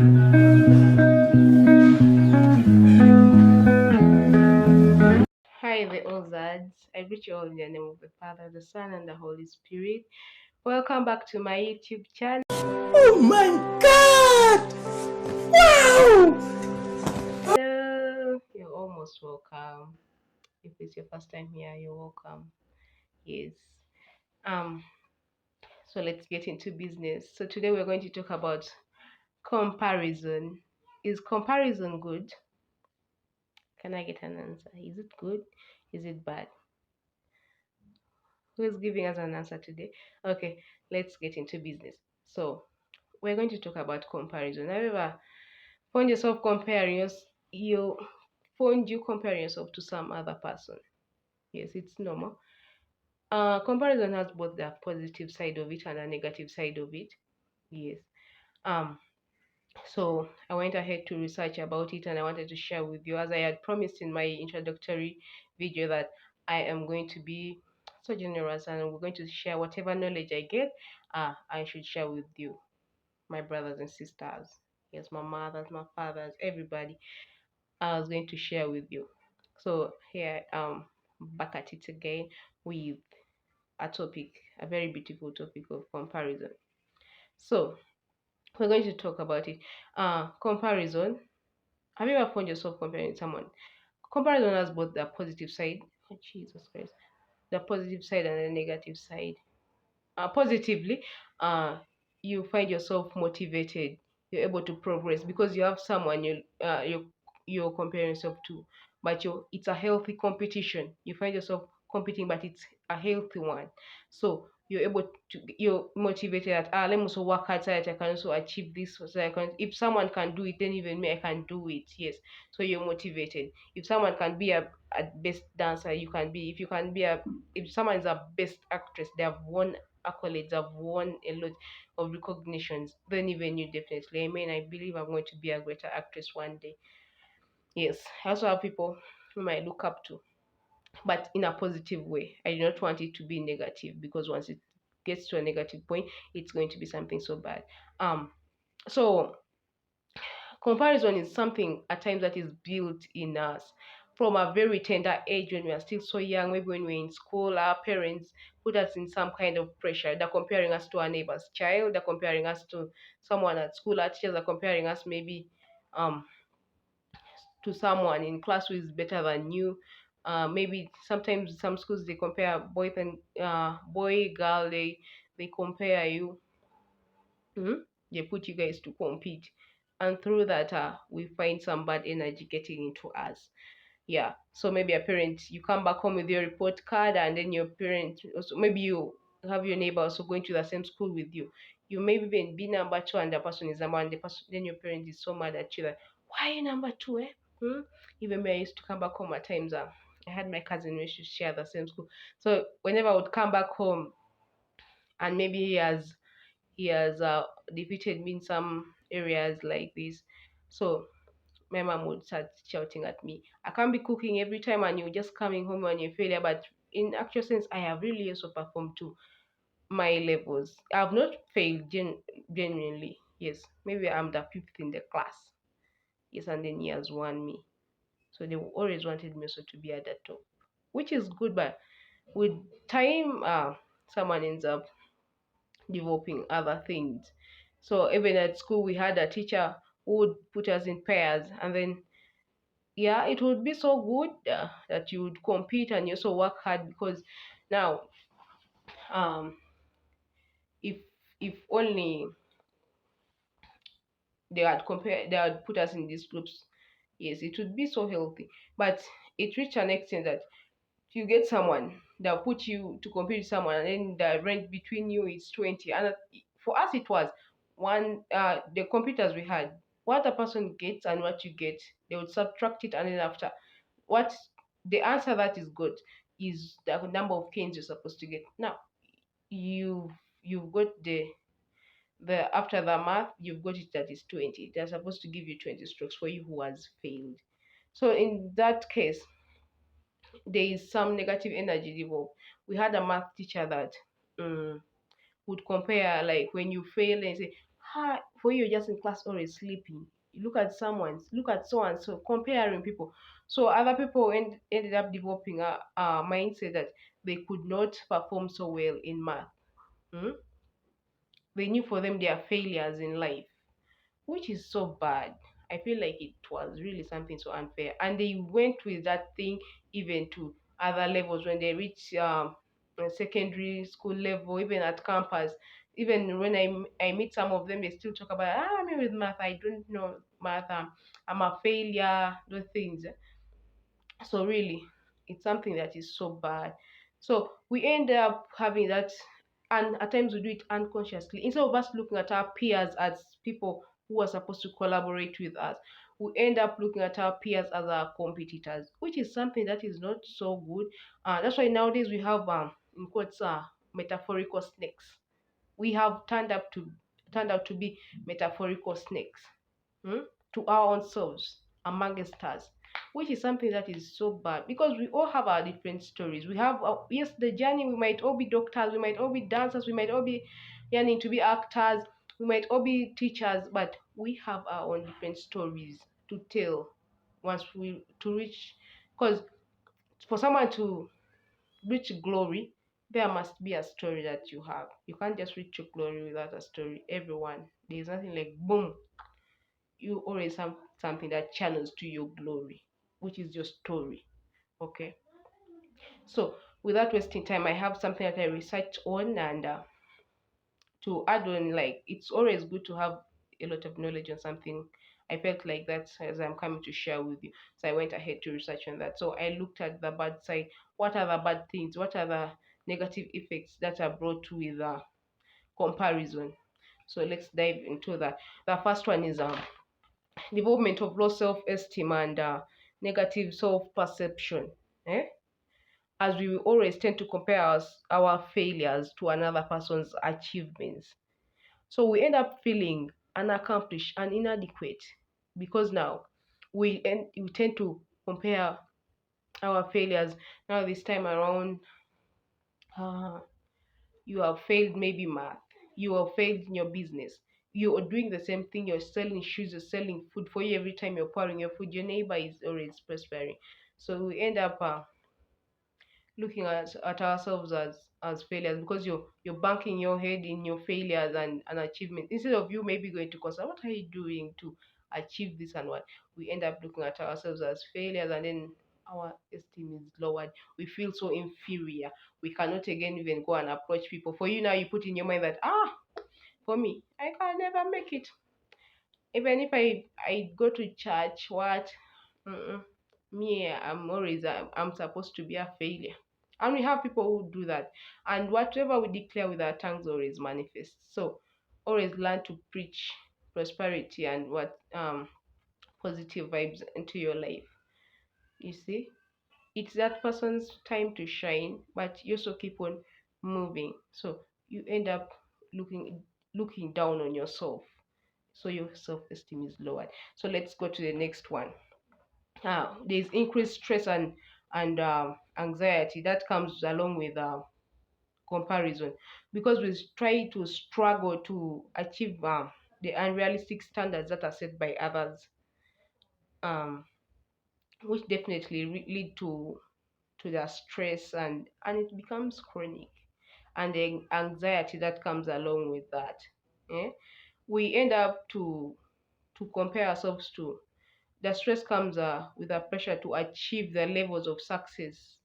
Hi, the Ozads. I greet you all in the name of the Father, the Son, and the Holy Spirit. Welcome back to my YouTube channel. Oh my god! Wow! Hello. You're almost welcome. If it's your first time here, you're welcome. Yes. Um. So let's get into business. So today we're going to talk about comparison. Is comparison good? Can I get an answer? Is it good? Is it bad? Who is giving us an answer today? Okay, let's get into business. So we're going to talk about comparison. However, find yourself comparing you find you comparing yourself to some other person. Yes, it's normal. Comparison has both the positive side of it and the negative side of it. Yes. Um. So I went ahead to research about it and I wanted to share with you, as I had promised in my introductory video, that I am going to be so generous and we're going to share whatever knowledge I get. I should share with you, my brothers and sisters. Yes, my mothers, my fathers, everybody. I was going to share with you. So here back at it again with a topic, a very beautiful topic of comparison. So we're going to talk about it. Comparison. Have you ever found yourself comparing someone? Comparison has both the positive side. Oh, Jesus Christ. The positive side and the negative side. Positively, uh, you find yourself motivated. You're able to progress because you have someone you're comparing yourself to, but it's a healthy competition. You find yourself competing, but it's a healthy one. So you're motivated at, let me also work hard so that I can also achieve this. So I can, if someone can do it, then even me I can do it. Yes. So you're motivated. If someone can be a best dancer, you can be. If you can be a if someone is a best actress, they have won accolades, have won a lot of recognitions, then even you definitely. I mean, I believe I'm going to be a greater actress one day. Yes, I also have people whom I look up to, but in a positive way. I do not want it to be negative because once it gets to a negative point, it's going to be something so bad. So comparison is something at times that is built in us from a very tender age when we are still so young. Maybe when we're in school, our parents put us in some kind of pressure. They're comparing us to our neighbor's child, they're comparing us to someone at school, our teachers are comparing us maybe um, to someone in class who is better than you. Maybe sometimes some schools they compare boy, girl, they compare you. Mhm. They put you guys to compete, and through that, we find some bad energy getting into us. Yeah. So maybe a parent, you come back home with your report card, and then your parent also, maybe you have your neighbor also going to the same school with you. You maybe even be number two, and the person is number one. The person, then your parent is so mad at you that, why are you number two? Eh? Hmm? Even me, I used to come back home at times. I had my cousin, we used to share the same school. So whenever I would come back home, and maybe he has defeated me in some areas like this. So my mom would start shouting at me. I can't be cooking every time and you're just coming home and you're failure. But in actual sense, I have really also performed to my levels. I've not failed genuinely. Yes, maybe I'm the fifth in the class. Yes, and then he has won me. So they always wanted me also to be at the top, which is good. But with time, someone ends up developing other things. So even at school, we had a teacher who would put us in pairs, and then yeah, it would be so good that you would compete and you also work hard because now, um, if only they had put us in these groups, yes, it would be so healthy. But it reached an extent that you get someone that put you to compete with someone, and then the range between you is 20, and for us it was one. The computers we had, what a person gets and what you get, they would subtract it, and then after, what the answer that is good is the number of canes you're supposed to get. Now you've got the after the math, you've got it that is 20. They're supposed to give you 20 strokes for you who has failed. So in that case, there is some negative energy involved. We had a math teacher that would compare, like when you fail and say, For you, you're just in class always sleeping. You look at look at so and so, comparing people. So other people ended up developing a mindset that they could not perform so well in math. Hmm? They knew for them they are failures in life, which is so bad. I feel like it was really something so unfair. And they went with that thing even to other levels when they reach secondary school level, even at campus. Even when I meet some of them, they still talk about, me with math, I don't know math, I'm a failure, those things. So really, it's something that is so bad. So we end up having that, and at times we do it unconsciously. Instead of us looking at our peers as people who are supposed to collaborate with us, we end up looking at our peers as our competitors, which is something that is not so good. That's why nowadays we have in quotes metaphorical snakes. We have turned out to be metaphorical snakes, hmm, to our own selves amongst us, which is something that is so bad because we all have our different stories. We have, yes, the journey. We might all be doctors, we might all be dancers, we might all be yearning to be actors, we might all be teachers, but we have our own different stories to tell once we to reach. Because for someone to reach glory, there must be a story that you have. You can't just reach your glory without a story. Everyone, there's nothing like boom, you always have something that channels to your glory, which is your story. Okay. So without wasting time, I have something that I researched on, and to add on, like, it's always good to have a lot of knowledge on something. I felt like that as I'm coming to share with you. So I went ahead to research on that. So I looked at the bad side. What are the bad things? What are the negative effects that are brought with comparison? So let's dive into that. The first one is development of low self-esteem and negative self-perception. Eh? As we will always tend to compare our failures to another person's achievements. So we end up feeling unaccomplished and inadequate because now we tend to compare our failures. Now this time around, uh, you have failed maybe math, you have failed in your business, you are doing the same thing, you're selling shoes, you're selling food. For you, every time you're pouring your food, your neighbor is always prospering. So we end up looking at ourselves as failures because you're banking your head in your failures and achievement instead of you maybe going to consider what are you doing to achieve this and what. We end up looking at ourselves as failures, and then our esteem is lowered. We feel so inferior. We cannot again even go and approach people. For you now, you put in your mind that for me, I can never make it. Even if I go to church, what? Mm-mm. Me, I'm supposed to be a failure. And we have people who do that. And whatever we declare with our tongues always manifests. So always learn to preach prosperity and what positive vibes into your life. You see? It's that person's time to shine, but you also keep on moving. So you end up looking down on yourself. So your self-esteem is lowered. So let's go to the next one. There's increased stress and anxiety that comes along with comparison because we try to struggle to achieve the unrealistic standards that are set by others, um, which definitely lead to the stress and it becomes chronic, and the anxiety that comes along with that. eh? We end up to compare ourselves to. The stress comes with a pressure to achieve the levels of success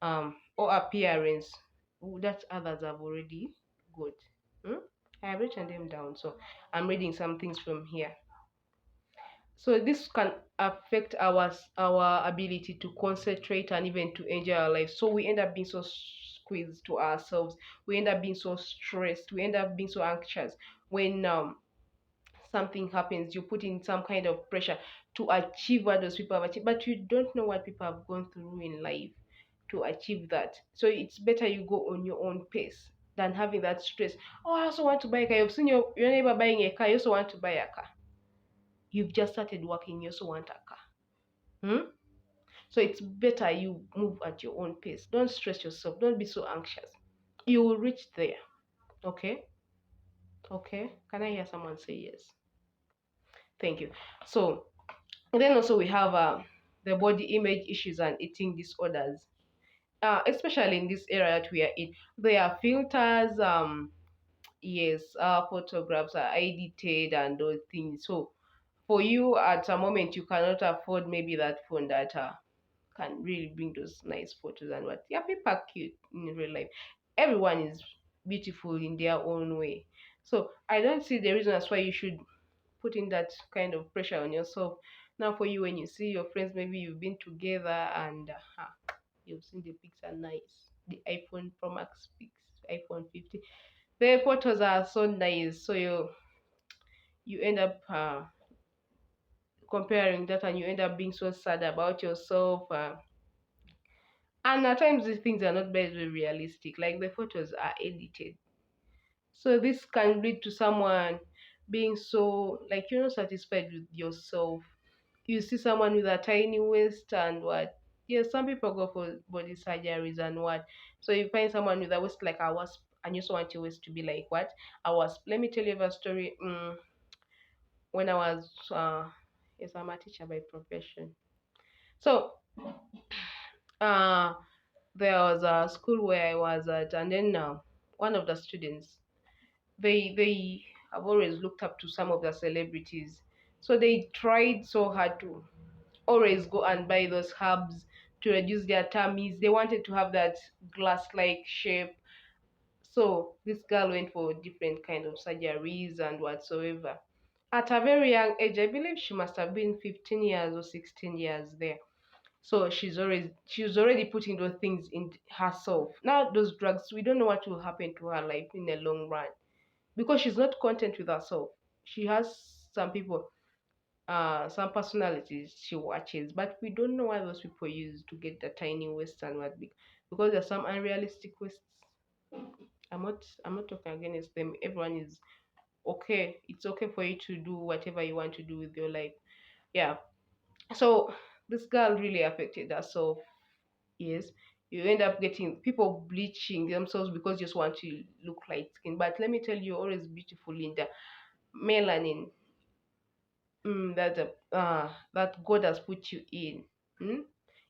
or appearance that others have already got. Hmm? I have written them down, so I'm reading some things from here. So this can affect our ability to concentrate and even to enjoy our life. So we end up being so squeezed to ourselves. We end up being so stressed. We end up being so anxious when something happens. You put in some kind of pressure to achieve what those people have achieved, but you don't know what people have gone through in life to achieve that. So it's better you go on your own pace than having that stress. Oh, I also want to buy a car. You've seen your neighbor buying a car, you also want to buy a car. You've just started working, you also want a car. Hmm? So it's better you move at your own pace. Don't stress yourself. Don't be so anxious. You will reach there. Okay? Okay, can I hear someone say yes? Thank you. So, and then also we have the body image issues and eating disorders. Especially in this area that we are in, there are filters. Yes, photographs are edited and those things. So, for you at a moment, you cannot afford maybe that phone that can really bring those nice photos and what. Yeah, people are cute in real life. Everyone is beautiful in their own way. So I don't see the reason as why you should put in that kind of pressure on yourself. Now, for you, when you see your friends, maybe you've been together and you've seen the pics are nice. The iPhone Pro Max pics, iPhone 50. The photos are so nice. So you end up comparing that, and you end up being so sad about yourself. And at times these things are not very realistic. Like the photos are edited. So this can lead to someone being so like you're not satisfied with yourself. You see someone with a tiny waist and what? Yes, some people go for body surgeries and what. So you find someone with a waist like a wasp, and you also want your waist to be like what? A wasp. Let me tell you a story. When I was yes, I'm a teacher by profession. So uh there was a school where I was at, and then one of the students, they have always looked up to some of the celebrities, so they tried so hard to always go and buy those herbs to reduce their tummies. They wanted to have that glass-like shape. So this girl went for different kind of surgeries and whatsoever. At a very young age, I believe she must have been 15 years or 16 years there. So she was already putting those things in herself. Now those drugs, we don't know what will happen to her life in the long run because she's not content with herself. She has some people, some personalities she watches, but we don't know why those people use to get the tiny waist and what because there's some unrealistic waists. I'm not talking against them. Everyone is okay. It's okay for you to do whatever you want to do with your life. Yeah. So this girl really affected herself. Yes, you end up getting people bleaching themselves because you just want to look light skin. But let me tell you, you're always beautiful in the melanin that God has put you in. Mm?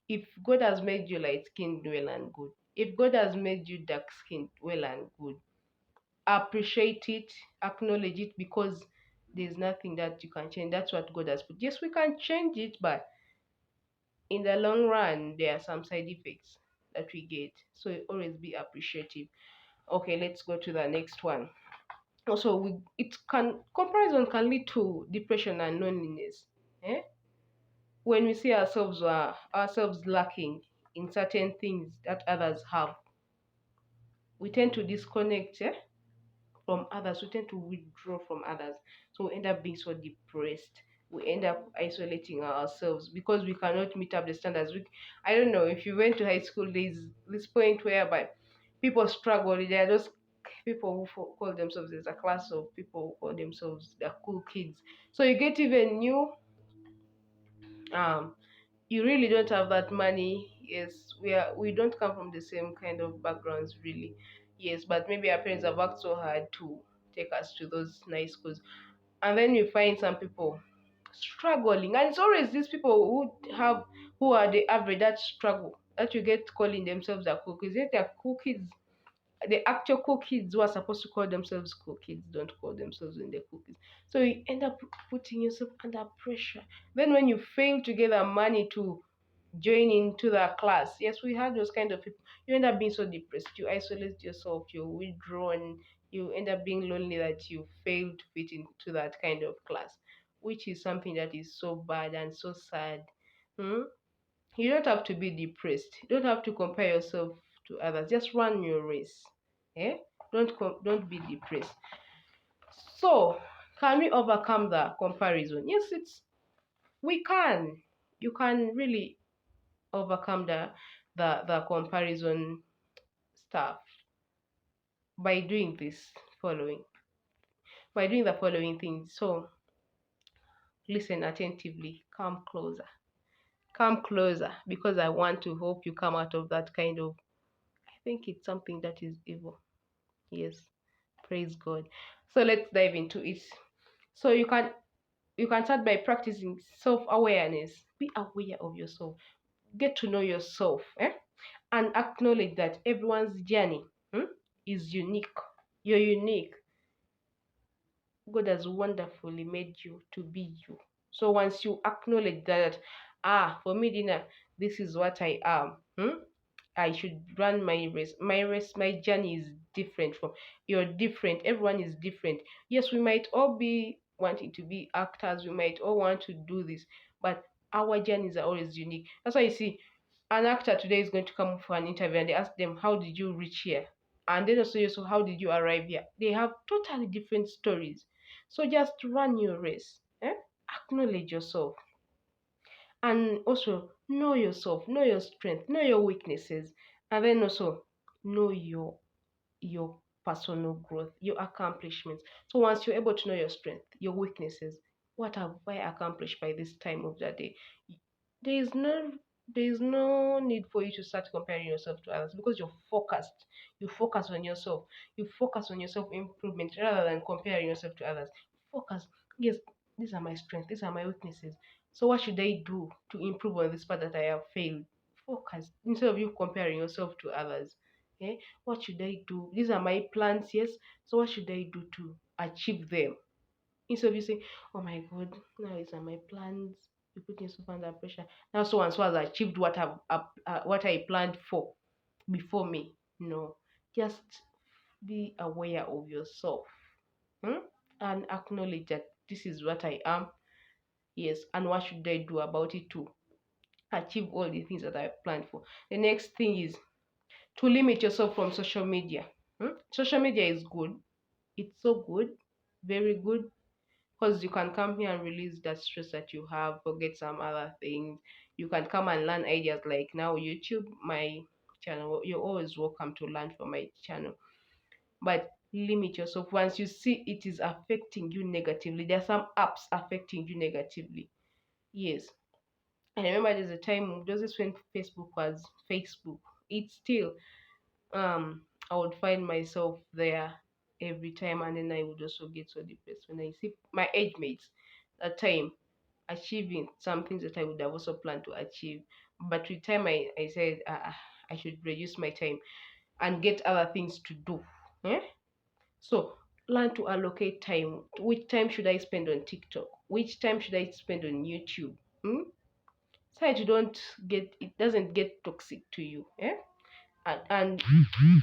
If God has made you light skinned, well and good. If God has made you dark skinned, well and good. Appreciate it, acknowledge it, because there's nothing that you can change. That's what God has put. Yes, we can change it, but in the long run, there are some side effects that we get. So always be appreciative. Okay, let's go to the next one. Also, comparison can lead to depression and loneliness. Eh? When we see ourselves lacking in certain things that others have, we tend to disconnect from others. We tend to withdraw from others. So we end up being so depressed. We end up isolating ourselves because we cannot meet up the standards. I don't know if you went to high school. There's this point whereby people struggle. There are those people who call themselves. There's a class of people who call themselves the cool kids. So you get even new um you really don't have that money. Yes, we don't come from the same kind of backgrounds really. Yes, but maybe our parents have worked so hard to take us to those nice schools, and then you find some people struggling, and it's always these people who are the average that struggle that you get calling themselves the cool kids. Yet they're cool kids. The actual cool kids who are supposed to call themselves cool kids don't call themselves in the cool kids. So you end up putting yourself under pressure. Then when you fail to get the money to join into the class, yes, we had those kind of people. You end up being so depressed. You isolate yourself. You're withdrawn. You end up being lonely that you fail to fit into that kind of class, which is something that is so bad and so sad. Hmm? You don't have to be depressed. You don't have to compare yourself to others. Just run your race. Eh? Don't be depressed. So, can we overcome the comparison? Yes, we can. You can really overcome the comparison stuff by doing this following by doing the following things. So listen attentively, come closer, because I want to hope you come out of that kind of, I think it's something that is evil. Yes, Praise God. So let's dive into it. So you can start by practicing self-awareness. Be aware of yourself. Get to know yourself, and acknowledge that everyone's journey is unique. You're unique. God has wonderfully made you to be you. So once you acknowledge that, for me, Dina, this is what I am. I should run my race. My race, my journey is different from you're different. Everyone is different. Yes, we might all be wanting to be actors. We might all want to do this, but our journeys are always unique. That's why you see an actor today is going to come for an interview and they ask them, how did you reach here? And then also, how did you arrive here? They have totally different stories. So just run your race. Acknowledge yourself. And also know yourself, know your strength, know your weaknesses, and then also know your personal growth, your accomplishments. So once you're able to know your strength, your weaknesses, what have I accomplished by this time of the day? There is no there is no need for you to start comparing yourself to others because you're focused. You focus on yourself. You focus on your self improvement rather than comparing yourself to others. Focus. Yes, these are my strengths. These are my weaknesses. So what should I do to improve on this part that I have failed? Focus instead of you comparing yourself to others. Okay, what should I do? These are my plans, yes. So what should I do to achieve them? Instead of you saying, oh my God, now these are my plans. You put yourself under pressure. Now so and so has achieved what I planned for before me. No, just be aware of yourself, and acknowledge that this is what I am. Yes, and what should I do about it to achieve all the things that I planned for? The next thing is to limit yourself from social media. Social media is good. It's so good, very good, because you can come here and release that stress that you have, forget some other things. You can come and learn ideas like now YouTube, my channel. You're always welcome to learn from my channel, but limit yourself. Once you see it is affecting you negatively, there are some apps affecting you negatively. Yes, I remember there's a time, just this when Facebook was Facebook. It's still I would find myself there every time, and then I would also get so depressed when I see my age mates that time achieving some things that I would have also planned to achieve. But with time, I said I should reduce my time and get other things to do. eh? So learn to allocate time. Which time should I spend on TikTok? Which time should I spend on YouTube? So that you don't get it doesn't get toxic to you. And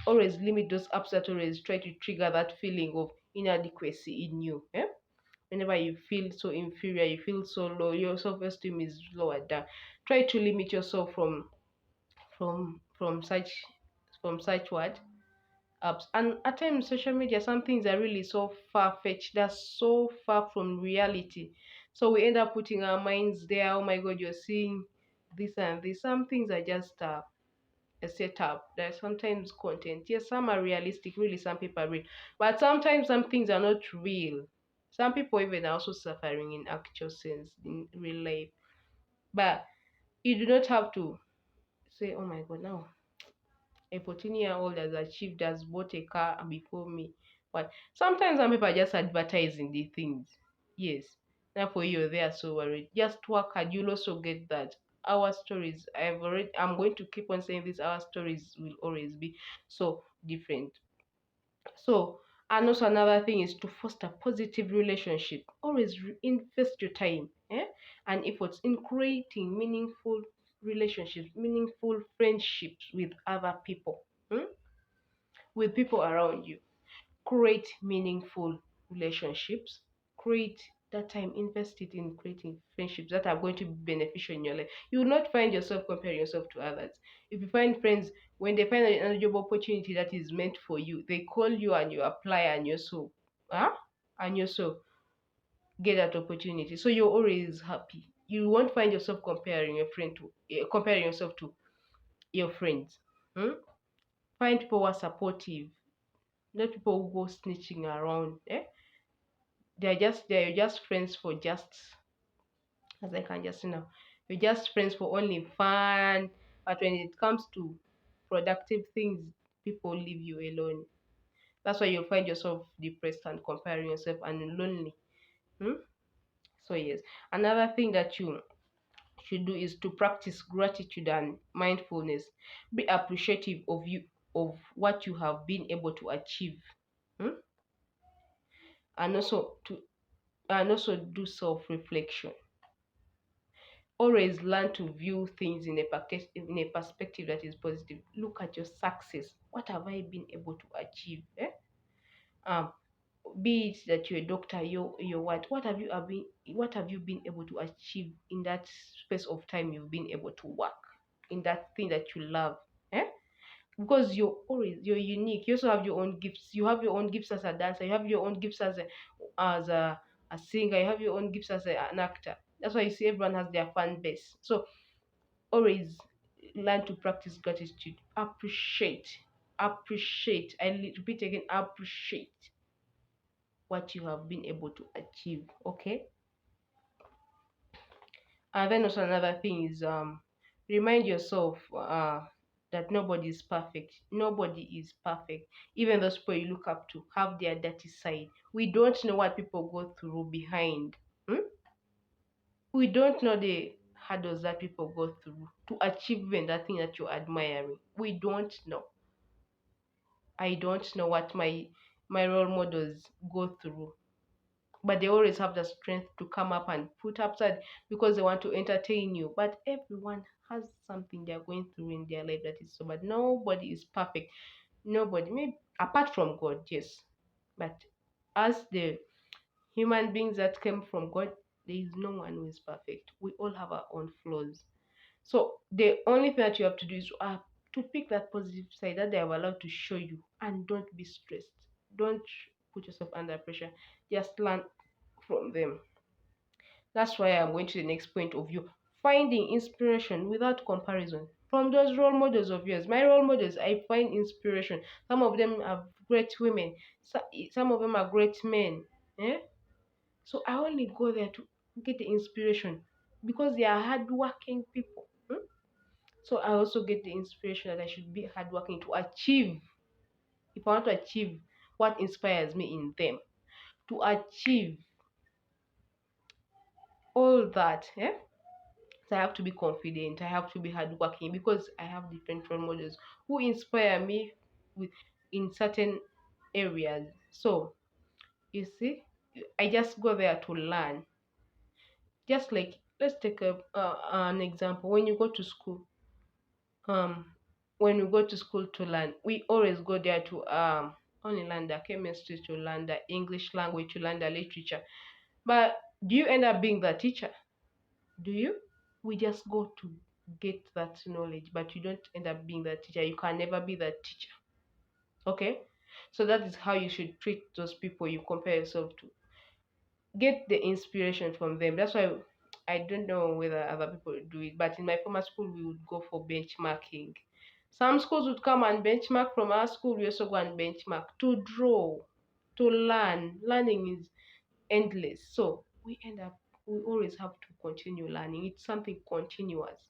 always limit those apps that always try to trigger that feeling of inadequacy in you. Whenever you feel so inferior, you feel so low, your self-esteem is lowered down. Try to limit yourself from such what apps. And at times social media, some things are really so far-fetched, they're so far from reality. So we end up putting our minds there. Oh my God, you're seeing this and this. Some things are just a setup. There's sometimes content. Yes, some are realistic, really, some people are real. But sometimes some things are not real. Some people even are also suffering in actual sense in real life. But you do not have to say, oh my God, now a 14-year-old has achieved, has bought a car before me. But sometimes some people are just advertising the things. Yes. Therefore you're there so worried. Just work hard, you'll also get that. Our stories, I'm going to keep on saying this, our stories will always be so different. So, and also another thing is to foster positive relationship. Always invest your time and efforts in creating meaningful relationships, meaningful friendships with other people, with people around you. Create meaningful relationships. Create that time, invest it in creating friendships that are going to be beneficial in your life. You will not find yourself comparing yourself to others. If you find friends, when they find a job opportunity that is meant for you, they call you and you apply, and you so and you so get that opportunity. So you're always happy. You won't find yourself comparing yourself to your friends. Find people who are supportive, not people who go snitching around. They're just friends for just, as I can just you're just friends for only fun. But when it comes to productive things, people leave you alone. That's why you'll find yourself depressed and comparing yourself and lonely. Hmm? So yes, another thing that you should do is to practice gratitude and mindfulness. Be appreciative of what you have been able to achieve. Hmm? And also do self-reflection. Always learn to view things in a perspective that is positive. Look at your success. What have I been able to achieve? Um, be it that you're a doctor, you're what have you been able to achieve in that space of time you've been able to work in that thing that you love? Eh? Because you're unique. You also have your own gifts. You have your own gifts as a dancer. You have your own gifts as a singer. You have your own gifts as an actor. That's why you see everyone has their fan base. So always learn to practice gratitude. Appreciate. Repeat again. Appreciate what you have been able to achieve. Okay. And then also another thing is remind yourself that nobody is perfect. Nobody is perfect. Even those people you look up to have their dirty side. We don't know what people go through behind. Hmm? We don't know the hurdles that people go through to achieve even that thing that you're admiring. We don't know. I don't know what my role models go through, but they always have the strength to come up and put upside because they want to entertain you. But everyone has something they're going through in their life that is so bad. Nobody is perfect. Nobody, maybe apart from God, yes. But as the human beings that came from God, there is no one who is perfect. We all have our own flaws. So the only thing that you have to do is to pick that positive side that they have allowed to show you, and don't be stressed. Don't put yourself under pressure. Just learn from them. That's why I'm going to the next point of view. Finding inspiration without comparison from those role models of yours. My role models, I find inspiration. Some of them are great women. Some of them are great men. Eh? So I only go there to get the inspiration because they are hardworking people. Hmm? So I also get the inspiration that I should be hardworking to achieve. If I want to achieve what inspires me in them, to achieve all that, yeah. So I have to be confident. I have to be hardworking because I have different role models who inspire me with in certain areas. So you see, I just go there to learn. Just like let's take an example. Um, when we go to school to learn, we always go there to only learn the chemistry, to learn the English language, to learn the literature. But do you end up being the teacher? Do you? We just go to get that knowledge, but you don't end up being the teacher. You can never be the teacher. Okay? So that is how you should treat those people you compare yourself to. Get the inspiration from them. That's why I don't know whether other people do it, but in my former school, we would go for benchmarking. Some schools would come and benchmark from our school. We also go and benchmark to draw, to learn. Learning is endless. So we always have to continue learning. It's something continuous.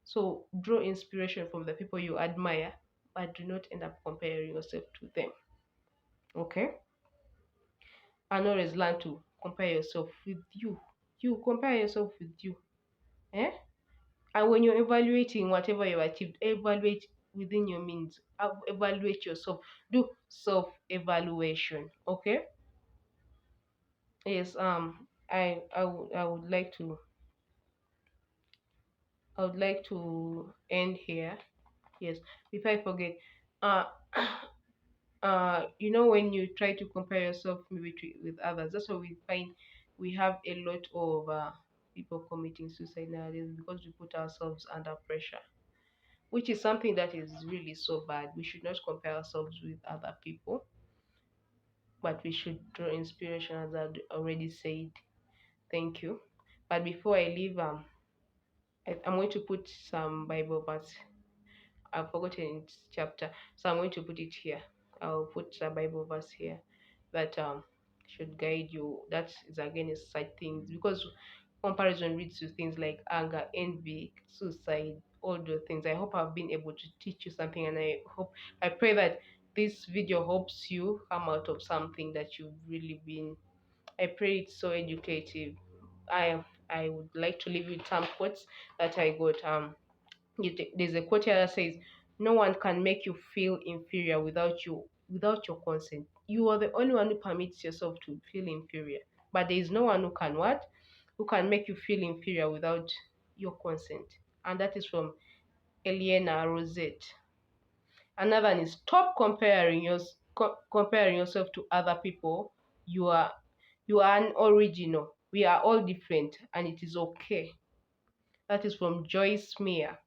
So draw inspiration from the people you admire, but do not end up comparing yourself to them. Okay? And always learn to compare yourself with you. You compare yourself with you. Eh? And when you're evaluating whatever you've achieved, evaluate within your means. Evaluate yourself. Do self-evaluation. Okay? Yes, I would like to end here. Yes, before I forget, uh, when you try to compare yourself maybe with others, that's why we find we have a lot of people committing suicide nowadays because we put ourselves under pressure, which is something that is really so bad. We should not compare ourselves with other people, but we should draw inspiration, as I already said. Thank you. But before I leave, I'm going to put some Bible verse. I've forgotten its chapter, so I'm going to put it here. I'll put the Bible verse here that should guide you. That is against such things because comparison leads to things like anger, envy, suicide, all those things. I hope I've been able to teach you something, and I pray that this video helps you come out of something that you've really been. I pray it's so educative. I would like to leave you with some quotes that I got. There's a quote here that says, "No one can make you feel inferior without your consent. You are the only one who permits yourself to feel inferior, but there is no one who can what who can make you feel inferior without your consent." And that is from Eliana Rosette. Another one is, stop comparing yourself to other people. You are you are an original. We are all different, and it is okay. That is from Joyce Meyer.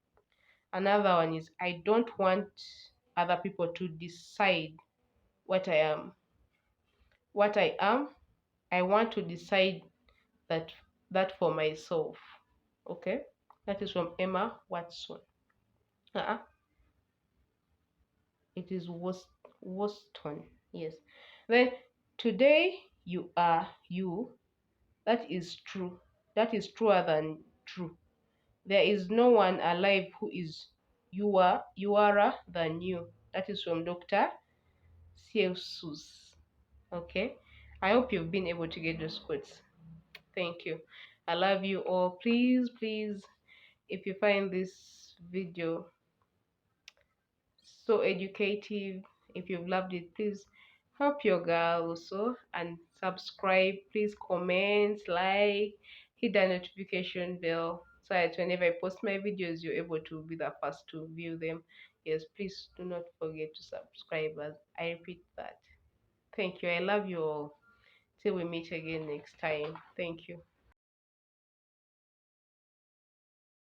Another one is, I don't want other people to decide what I am. What I am, I want to decide that for myself. Okay? That is from Emma Watson. Uh-uh. It is Worston. Yes. Then, today you are you. That is true. That is truer than true. There is no one alive who is youer than you. That is from Dr. Celsus. Okay. I hope you've been able to get those quotes. Thank you. I love you all. Please, please, if you find this video so educative, if you've loved it, please help your girl also and subscribe. Please comment, like, hit the notification bell so that whenever I post my videos, you're able to be the first to view them. Yes, please do not forget to subscribe, as I repeat that. Thank you. I love you all. Till we meet again next time. Thank you.